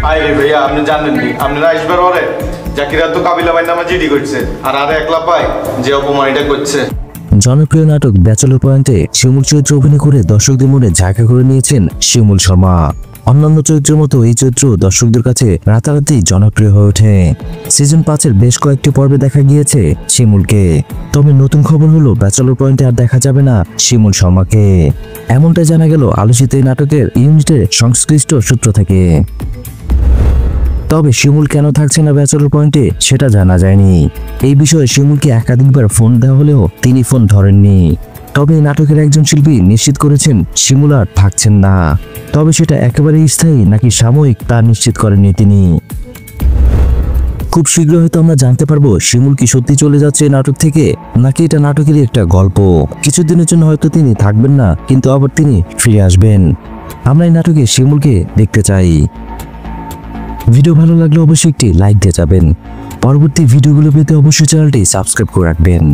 আরে ভাইয়া আপনি জানেন নি আপনারা আসবার পরে জাকিরা তো কাবিলা ভাই নামে জিডি করছে আর একলা পায় যে অপমানিটা করছে। জনপ্রিয় নাটক ব্যাচেলর পয়েন্টে শিমুল চরিত্র অভিনয় করে দর্শকদের মনে জায়গা করে নিয়েছেন শিমুল শর্মা। অন্যান্য চরিত্রের মতো এই চরিত্র দর্শকদের কাছে রাতারাতি জনপ্রিয় হয়ে ওঠে। সিজন 5-এর বেশ কয়েকটি পর্বে দেখা গিয়েছে শিমুলকে। তবে নতুন খবর হলো ব্যাচেলর পয়েন্টে আর দেখা যাবে না শিমুল শর্মাকে। এমনটাই জানা গেল আলোচিত এই নাটকের ইউনিটের সংশ্লিষ্ট সূত্র থেকে। তবে শিমুল কেন থাকছে না ব্যাচেলর পয়েন্টে সেটা জানা যায়নি। এই বিষয়ে শিমুলকে একাধিকবার ফোন দেওয়া হলেও তিনি ফোন ধরেননি। তবে নাটকের একজন শিল্পী নিশ্চিত করেছেন শিমুল আর থাকছেন না। তবে সেটা একেবারে স্থায়ী নাকি সাময়িক তা নিশ্চিত করেননি তিনি। খুব শীঘ্র হয়তো আমরা জানতে পারবো শিমুল কি সত্যি চলে যাচ্ছে নাটক থেকে নাকি এটা নাটকেরই একটা গল্প। কিছুদিনের জন্য হয়তো তিনি থাকবেন না, কিন্তু আবার তিনি ফিরে আসবেন। আমরা এই নাটকে শিমুলকে দেখতে চাই। ভিডিও ভালো লাগলে অবশ্যই একটি লাইক দিয়ে যাবেন। পরবর্তী ভিডিওগুলো পেতে অবশ্যই চ্যানেলটি সাবস্ক্রাইব করে রাখবেন।